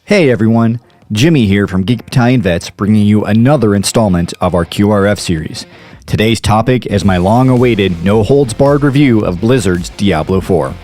Hey everyone, Jimmy here from Geek Battalion Vets bringing you another installment of our QRF series. Today's topic is my long-awaited, no-holds-barred review of Blizzard's Diablo IV.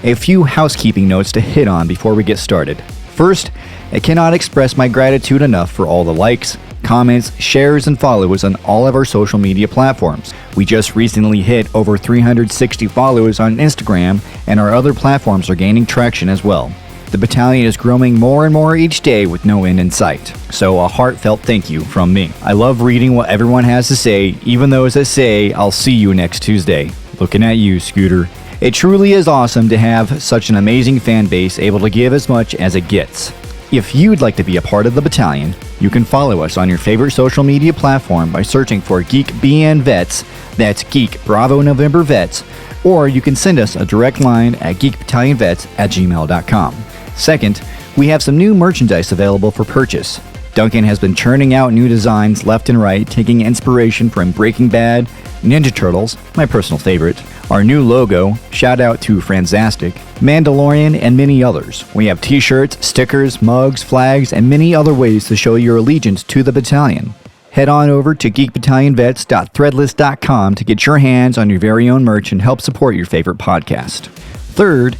A few housekeeping notes to hit on before we get started. First, I cannot express my gratitude enough for all the likes, comments, shares, and follows on all of our social media platforms. We just recently hit over 360 follows on Instagram, and our other platforms are gaining traction as well. The battalion is growing more and more each day with no end in sight. So a heartfelt thank you from me. I love reading what everyone has to say, even those that say, "I'll see you next Tuesday." Looking at you, Scooter. It truly is awesome to have such an amazing fan base able to give as much as it gets. If you'd like to be a part of the battalion, you can follow us on your favorite social media platform by searching for Geek BN Vets, that's Geek Bravo November Vets, or you can send us a direct line at geekbattalionvets@gmail.com. Second, we have some new merchandise available for purchase. Duncan has been churning out new designs left and right, taking inspiration from Breaking Bad, Ninja Turtles, my personal favorite, our new logo, shout out to Franzastic, Mandalorian, and many others. We have t-shirts, stickers, mugs, flags, and many other ways to show your allegiance to the battalion. Head on over to geekbattalionvets.threadless.com to get your hands on your very own merch and help support your favorite podcast. Third,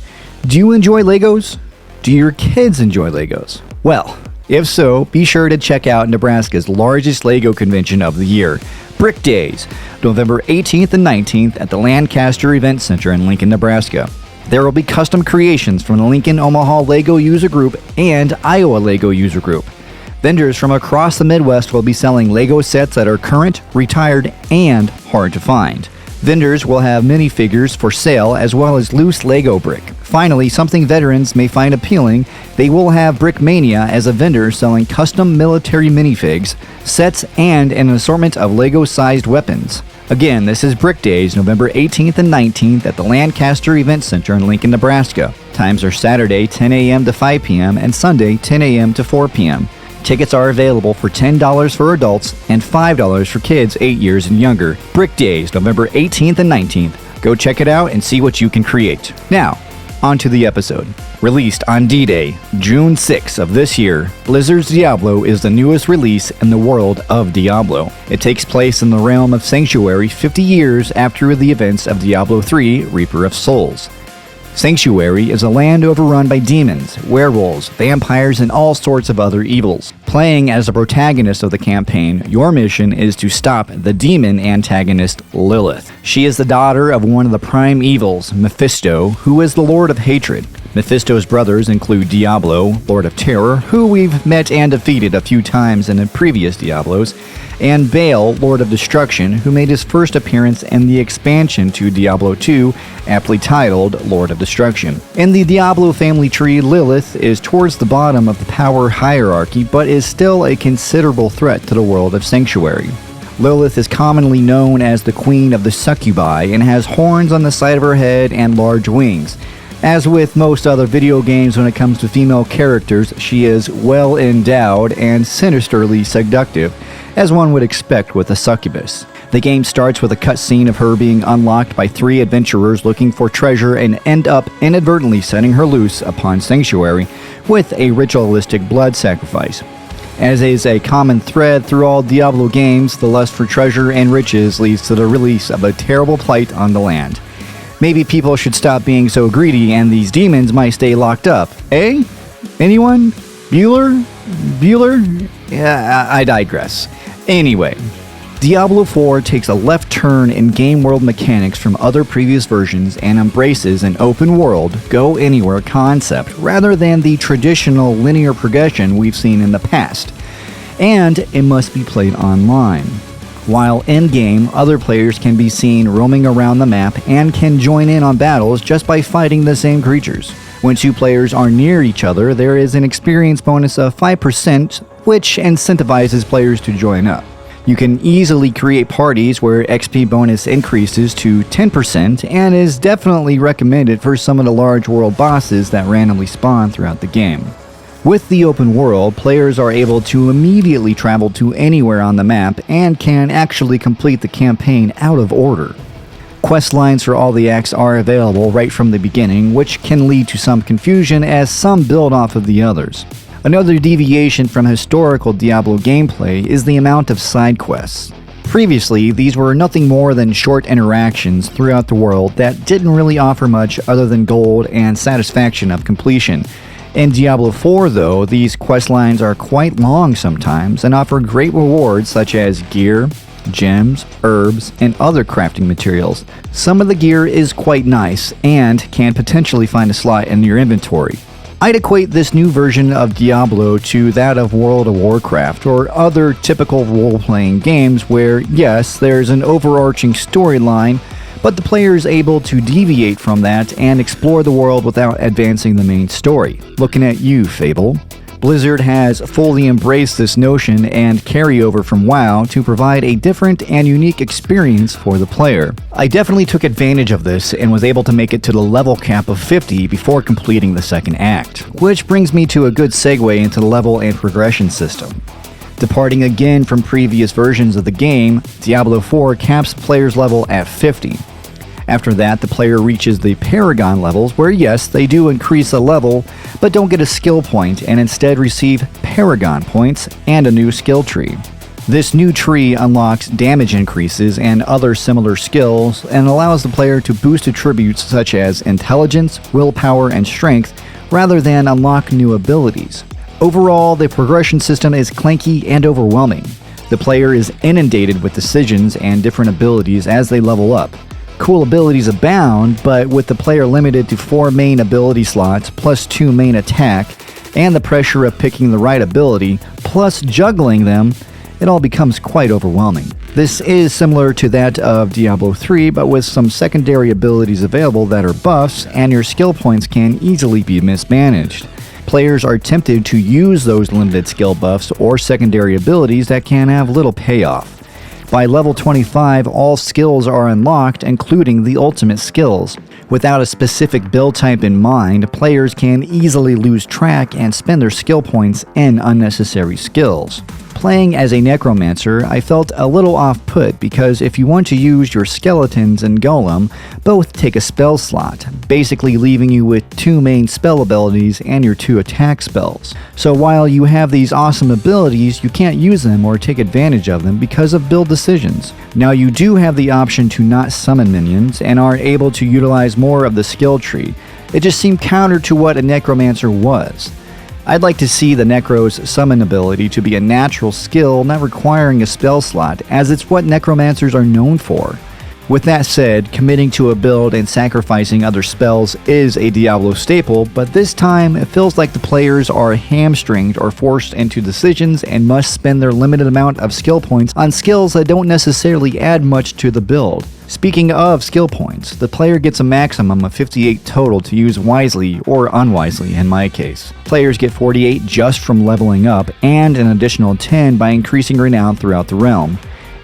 do you enjoy Legos? Do your kids enjoy Legos? Well, if so, be sure to check out Nebraska's largest Lego convention of the year, Brick Days, November 18th and 19th at the Lancaster Event Center in Lincoln, Nebraska. There will be custom creations from the Lincoln Omaha Lego User Group and Iowa Lego User Group. Vendors from across the Midwest will be selling Lego sets that are current, retired, and hard to find. Vendors will have minifigures for sale as well as loose Lego brick. Finally, something veterans may find appealing, they will have Brickmania as a vendor selling custom military minifigs, sets, and an assortment of Lego-sized weapons. Again, this is Brick Days, November 18th and 19th at the Lancaster Event Center in Lincoln, Nebraska. Times are Saturday 10 a.m. to 5 p.m. and Sunday 10 a.m. to 4 p.m. Tickets are available for $10 for adults and $5 for kids 8 years and younger. Brick Days, November 18th and 19th. Go check it out and see what you can create. Now, on to the episode. Released on D-Day, June 6 of this year, Blizzard's Diablo is the newest release in the world of Diablo. It takes place in the realm of Sanctuary 50 years after the events of Diablo III, Reaper of Souls. Sanctuary is a land overrun by demons, werewolves, vampires, and all sorts of other evils. Playing as the protagonist of the campaign, your mission is to stop the demon antagonist Lilith. She is the daughter of one of the prime evils, Mephisto, who is the Lord of Hatred. Mephisto's brothers include Diablo, Lord of Terror, who we've met and defeated a few times in the previous Diablos, and Baal, Lord of Destruction, who made his first appearance in the expansion to Diablo II, aptly titled Lord of Destruction. In the Diablo family tree, Lilith is towards the bottom of the power hierarchy, but is still a considerable threat to the world of Sanctuary. Lilith is commonly known as the Queen of the Succubi and has horns on the side of her head and large wings. As with most other video games when it comes to female characters, she is well endowed and sinisterly seductive, as one would expect with a succubus. The game starts with a cutscene of her being unlocked by 3 adventurers looking for treasure and end up inadvertently setting her loose upon Sanctuary with a ritualistic blood sacrifice. As is a common thread through all Diablo games, the lust for treasure and riches leads to the release of a terrible plight on the land. Maybe people should stop being so greedy and these demons might stay locked up. Eh? Anyone? Bueller? Yeah, I digress. Anyway, Diablo IV takes a left turn in game world mechanics from other previous versions and embraces an open world, go anywhere concept rather than the traditional linear progression we've seen in the past. And it must be played online. While in-game, other players can be seen roaming around the map and can join in on battles just by fighting the same creatures. When 2 players are near each other, there is an experience bonus of 5%, which incentivizes players to join up. You can easily create parties where XP bonus increases to 10% and is definitely recommended for some of the large world bosses that randomly spawn throughout the game. With the open world, players are able to immediately travel to anywhere on the map and can actually complete the campaign out of order. Quest lines for all the acts are available right from the beginning, which can lead to some confusion as some build off of the others. Another deviation from historical Diablo gameplay is the amount of side quests. Previously, these were nothing more than short interactions throughout the world that didn't really offer much other than gold and satisfaction of completion. In Diablo IV, though, these quest lines are quite long sometimes and offer great rewards such as gear, gems, herbs, and other crafting materials. Some of the gear is quite nice and can potentially find a slot in your inventory. I'd equate this new version of Diablo to that of World of Warcraft or other typical role-playing games where, yes, there's an overarching storyline, but the player is able to deviate from that and explore the world without advancing the main story. Looking at you, Fable. Blizzard has fully embraced this notion and carryover from WoW to provide a different and unique experience for the player. I definitely took advantage of this and was able to make it to the level cap of 50 before completing the second act, which brings me to a good segue into the level and progression system. Departing again from previous versions of the game, Diablo IV caps player's level at 50. After that, the player reaches the Paragon levels where, yes, they do increase a level, but don't get a skill point and instead receive Paragon points and a new skill tree. This new tree unlocks damage increases and other similar skills and allows the player to boost attributes such as intelligence, willpower, and strength rather than unlock new abilities. Overall, the progression system is clunky and overwhelming. The player is inundated with decisions and different abilities as they level up. Cool abilities abound, but with the player limited to 4 main ability slots plus 2 main attack, and the pressure of picking the right ability, plus juggling them, it all becomes quite overwhelming. This is similar to that of Diablo III, but with some secondary abilities available that are buffs, and your skill points can easily be mismanaged. Players are tempted to use those limited skill buffs or secondary abilities that can have little payoff. By level 25, all skills are unlocked, including the ultimate skills. Without a specific build type in mind, players can easily lose track and spend their skill points in unnecessary skills. Playing as a necromancer, I felt a little off-put because if you want to use your skeletons and golem, both take a spell slot, basically leaving you with 2 main spell abilities and your 2 attack spells. So while you have these awesome abilities, you can't use them or take advantage of them because of build decisions. Now you do have the option to not summon minions and are able to utilize more of the skill tree. It just seemed counter to what a necromancer was. I'd like to see the Necro's summon ability to be a natural skill not requiring a spell slot, as it's what necromancers are known for. With that said, committing to a build and sacrificing other spells is a Diablo staple, but this time it feels like the players are hamstringed or forced into decisions and must spend their limited amount of skill points on skills that don't necessarily add much to the build. Speaking of skill points, the player gets a maximum of 58 total to use wisely or unwisely in my case. Players get 48 just from leveling up and an additional 10 by increasing renown throughout the realm.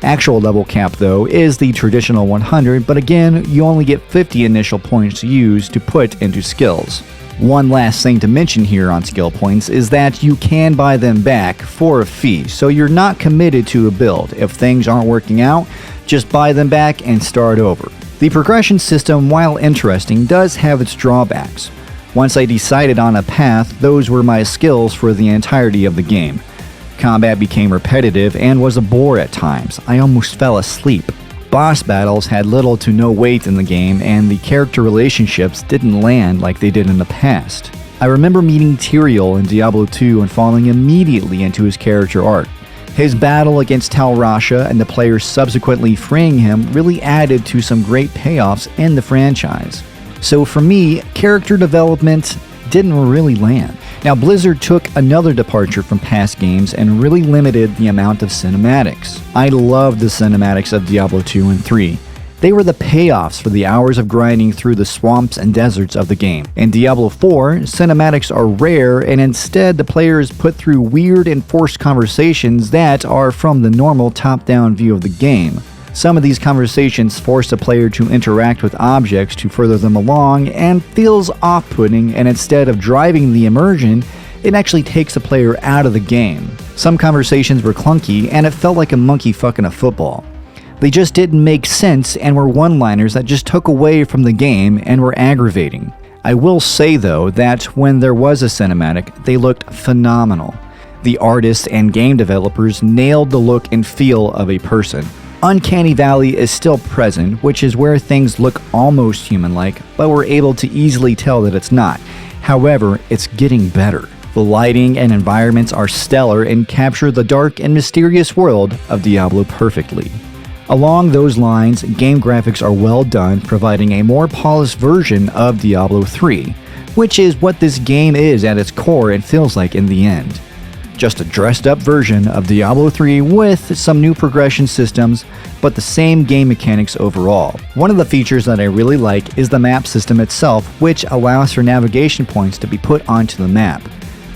Actual level cap though is the traditional 100, but again, you only get 50 initial points to use to put into skills. One last thing to mention here on skill points is that you can buy them back for a fee, so you're not committed to a build. If things aren't working out, just buy them back and start over. The progression system, while interesting, does have its drawbacks. Once I decided on a path, those were my skills for the entirety of the game. Combat became repetitive and was a bore at times. I almost fell asleep. Boss battles had little to no weight in the game, and the character relationships didn't land like they did in the past. I remember meeting Tyrael in Diablo II and falling immediately into his character arc. His battle against Tal Rasha and the players subsequently freeing him really added to some great payoffs in the franchise. So for me, character development didn't really land. Now, Blizzard took another departure from past games and really limited the amount of cinematics. I loved the cinematics of Diablo 2 and 3. They were the payoffs for the hours of grinding through the swamps and deserts of the game. In Diablo 4, cinematics are rare, and instead the player is put through weird and forced conversations that are from the normal top-down view of the game. Some of these conversations force the player to interact with objects to further them along and feels off-putting, and instead of driving the immersion, it actually takes the player out of the game. Some conversations were clunky, and it felt like a monkey fucking a football. They just didn't make sense and were one-liners that just took away from the game and were aggravating. I will say though that when there was a cinematic, they looked phenomenal. The artists and game developers nailed the look and feel of a person. Uncanny Valley is still present, which is where things look almost human-like, but we're able to easily tell that it's not. However, it's getting better. The lighting and environments are stellar and capture the dark and mysterious world of Diablo perfectly. Along those lines, game graphics are well done, providing a more polished version of Diablo 3, which is what this game is at its core and feels like in the end. Just a dressed up version of Diablo 3 with some new progression systems, but the same game mechanics overall. One of the features that I really like is the map system itself, which allows for navigation points to be put onto the map.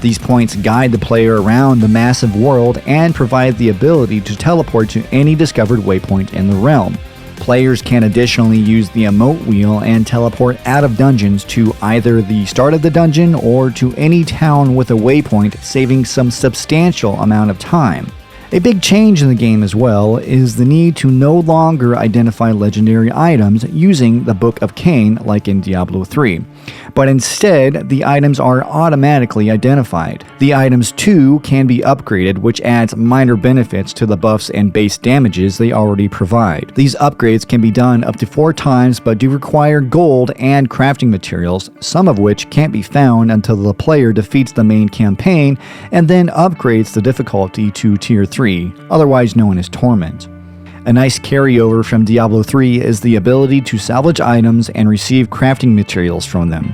These points guide the player around the massive world and provide the ability to teleport to any discovered waypoint in the realm. Players can additionally use the emote wheel and teleport out of dungeons to either the start of the dungeon or to any town with a waypoint, saving some substantial amount of time. A big change in the game as well is the need to no longer identify legendary items using the Book of Cain like in Diablo 3, but instead the items are automatically identified. The items too can be upgraded, which adds minor benefits to the buffs and base damages they already provide. These upgrades can be done up to 4 times but do require gold and crafting materials, some of which can't be found until the player defeats the main campaign and then upgrades the difficulty to Tier 3, otherwise known as Torment. A nice carryover from Diablo 3 is the ability to salvage items and receive crafting materials from them.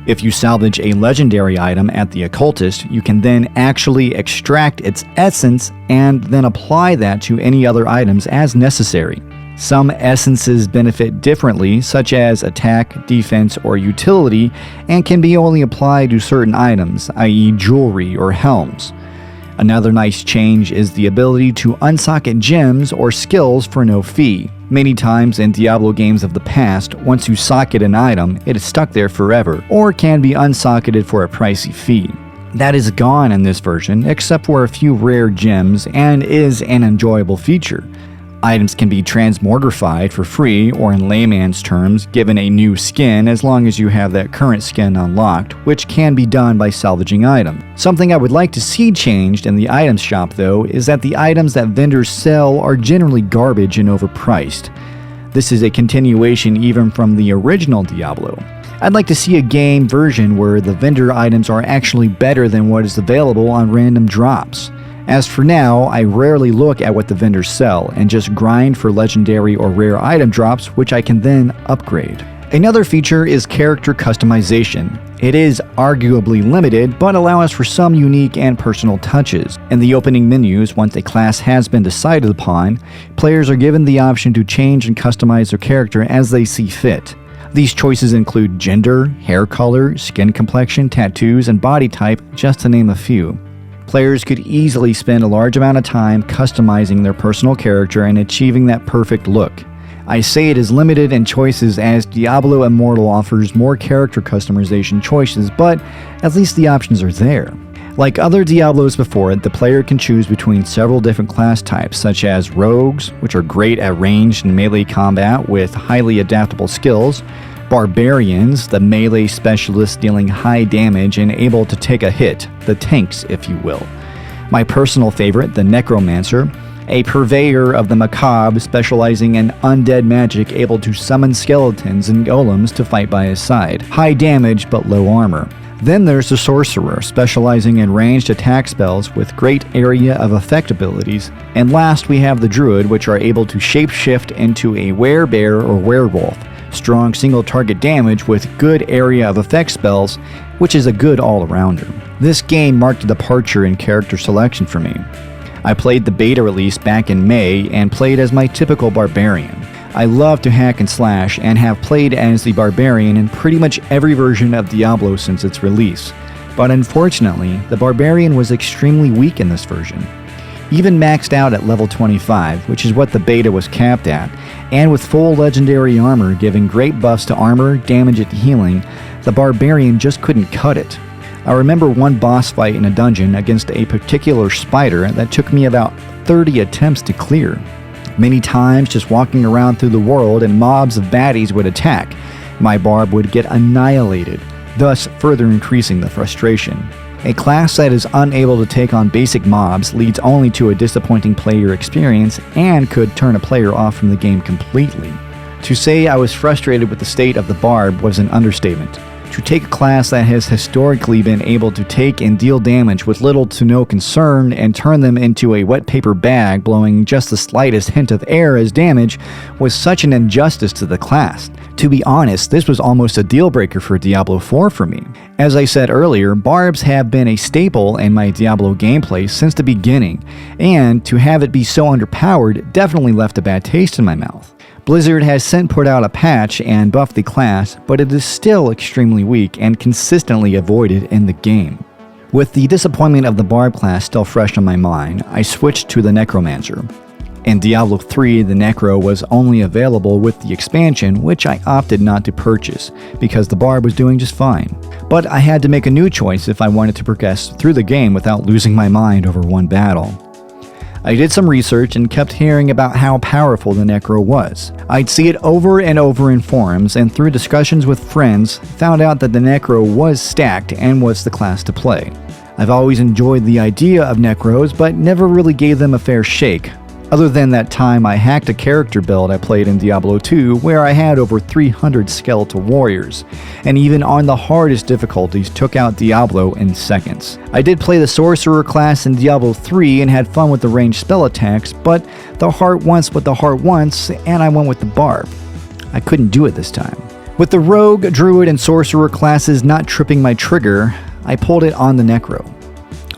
If you salvage a legendary item at the Occultist, you can then actually extract its essence and then apply that to any other items as necessary. Some essences benefit differently, such as attack, defense, or utility, and can be only applied to certain items, i.e. jewelry or helms. Another nice change is the ability to unsocket gems or skills for no fee. Many times in Diablo games of the past, once you socket an item, it is stuck there forever, or can be unsocketed for a pricey fee. That is gone in this version, except for a few rare gems, and is an enjoyable feature. Items can be transmogrified for free, or in layman's terms, given a new skin as long as you have that current skin unlocked, which can be done by salvaging items. Something I would like to see changed in the items shop though is that the items that vendors sell are generally garbage and overpriced. This is a continuation even from the original Diablo. I'd like to see a game version where the vendor items are actually better than what is available on random drops. As for now, I rarely look at what the vendors sell and just grind for legendary or rare item drops, which I can then upgrade. Another feature is character customization. It is arguably limited, but allows for some unique and personal touches. In the opening menus, once a class has been decided upon, players are given the option to change and customize their character as they see fit. These choices include gender, hair color, skin complexion, tattoos, and body type, just to name a few. Players could easily spend a large amount of time customizing their personal character and achieving that perfect look. I say it is limited in choices as Diablo Immortal offers more character customization choices, but at least the options are there. Like other Diablos before it, the player can choose between several different class types, such as rogues, which are great at ranged and melee combat with highly adaptable skills, barbarians, the melee specialists dealing high damage and able to take a hit, the tanks if you will. My personal favorite, the necromancer, a purveyor of the macabre specializing in undead magic able to summon skeletons and golems to fight by his side, high damage but low armor. Then there's the sorcerer, specializing in ranged attack spells with great area of effect abilities. And last we have the druid, which are able to shapeshift into a werebear or werewolf. Strong single target damage with good area of effect spells, which is a good all-arounder. This game marked a departure in character selection for me. I played the beta release back in May and played as my typical barbarian. I love to hack and slash and have played as the barbarian in pretty much every version of Diablo since its release, but unfortunately, the barbarian was extremely weak in this version. Even maxed out at level 25, which is what the beta was capped at, and with full legendary armor giving great buffs to armor, damage, and healing, the barbarian just couldn't cut it. I remember one boss fight in a dungeon against a particular spider that took me about 30 attempts to clear. Many times just walking around through the world and mobs of baddies would attack, my barb would get annihilated, thus further increasing the frustration. A class that is unable to take on basic mobs leads only to a disappointing player experience and could turn a player off from the game completely. To say I was frustrated with the state of the barb was an understatement. To take a class that has historically been able to take and deal damage with little to no concern and turn them into a wet paper bag blowing just the slightest hint of air as damage was such an injustice to the class. To be honest, this was almost a deal breaker for Diablo IV for me. As I said earlier, barbs have been a staple in my Diablo gameplay since the beginning, and to have it be so underpowered definitely left a bad taste in my mouth. Blizzard has since put out a patch and buffed the class, but it is still extremely weak and consistently avoided in the game. With the disappointment of the barb class still fresh on my mind, I switched to the Necromancer. In Diablo 3, the Necro was only available with the expansion, which I opted not to purchase, because the barb was doing just fine. But I had to make a new choice if I wanted to progress through the game without losing my mind over one battle. I did some research and kept hearing about how powerful the Necro was. I'd see it over and over in forums, and through discussions with friends, found out that the Necro was stacked and was the class to play. I've always enjoyed the idea of Necros, but never really gave them a fair shake. Other than that time I hacked a character build I played in Diablo 2 where I had over 300 skeletal warriors, and even on the hardest difficulties took out Diablo in seconds. I did play the sorcerer class in Diablo 3 and had fun with the ranged spell attacks, but the heart wants what the heart wants, and I went with the barb. I couldn't do it this time. With the rogue, druid, and sorcerer classes not tripping my trigger, I pulled it on the Necro.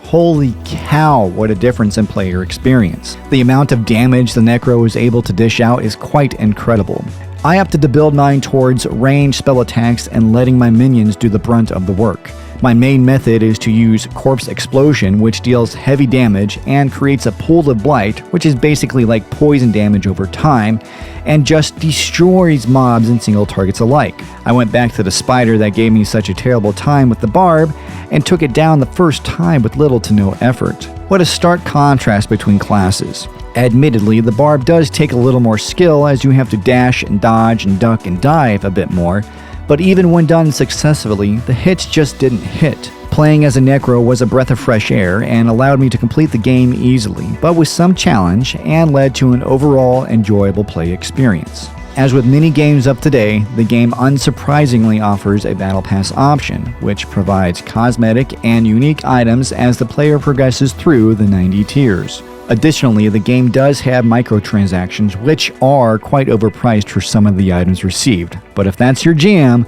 Holy cow, what a difference in player experience. The amount of damage the Necro is able to dish out is quite incredible. I opted to build mine towards ranged spell attacks and letting my minions do the brunt of the work. My main method is to use Corpse Explosion, which deals heavy damage and creates a pool of blight, which is basically like poison damage over time, and just destroys mobs and single targets alike. I went back to the spider that gave me such a terrible time with the barb, and took it down the first time with little to no effort. What a stark contrast between classes. Admittedly, the barb does take a little more skill as you have to dash and dodge and duck and dive a bit more, but even when done successfully, the hits just didn't hit. Playing as a Necro was a breath of fresh air and allowed me to complete the game easily, but with some challenge, and led to an overall enjoyable play experience. As with many games of today, the game unsurprisingly offers a Battle Pass option, which provides cosmetic and unique items as the player progresses through the 90 tiers. Additionally, the game does have microtransactions, which are quite overpriced for some of the items received. But if that's your jam,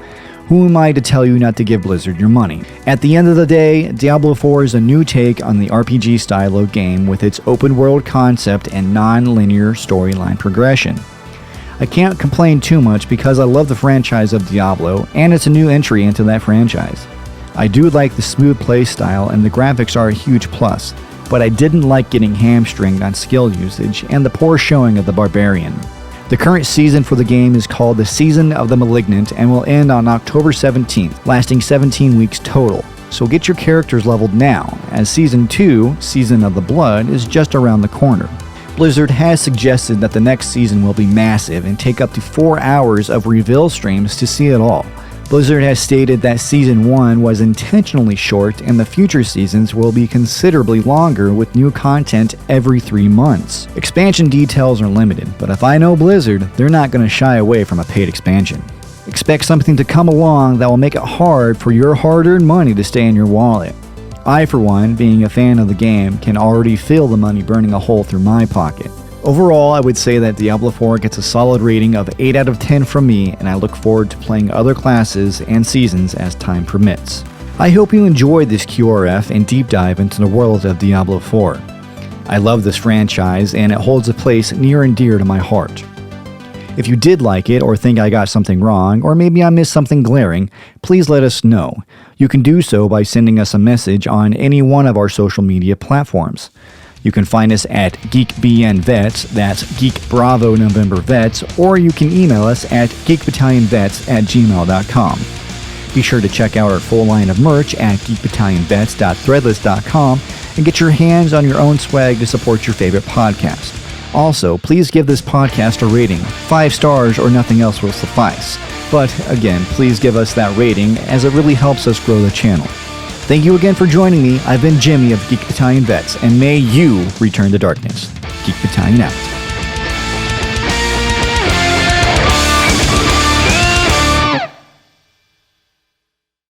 who am I to tell you not to give Blizzard your money? At the end of the day, Diablo IV is a new take on the RPG style of game with its open world concept and non-linear storyline progression. I can't complain too much because I love the franchise of Diablo, and it's a new entry into that franchise. I do like the smooth play style and the graphics are a huge plus, but I didn't like getting hamstringed on skill usage and the poor showing of the Barbarian. The current season for the game is called the Season of the Malignant and will end on October 17th, lasting 17 weeks total. So get your characters leveled now, as Season 2, Season of the Blood, is just around the corner. Blizzard has suggested that the next season will be massive and take up to 4 hours of reveal streams to see it all. Blizzard has stated that Season 1 was intentionally short and the future seasons will be considerably longer with new content every 3 months. Expansion details are limited, but if I know Blizzard, they're not going to shy away from a paid expansion. Expect something to come along that will make it hard for your hard-earned money to stay in your wallet. I, for one, being a fan of the game, can already feel the money burning a hole through my pocket. Overall, I would say that Diablo IV gets a solid rating of 8 out of 10 from me, and I look forward to playing other classes and seasons as time permits. I hope you enjoyed this QRF and deep dive into the world of Diablo IV. I love this franchise, and it holds a place near and dear to my heart. If you did like it or think I got something wrong, or maybe I missed something glaring, please let us know. You can do so by sending us a message on any one of our social media platforms. You can find us at GeekBNVets, that's Geek Bravo November Vets, or you can email us at geekbattalionvets@gmail.com. Be sure to check out our full line of merch at geekbattalionvets.threadless.com and get your hands on your own swag to support your favorite podcast. Also, please give this podcast a rating. 5 stars or nothing else will suffice. But again, please give us that rating as it really helps us grow the channel. Thank you again for joining me. I've been Jimmy of Geek Battalion Vets, and may you return to darkness. Geek Battalion out.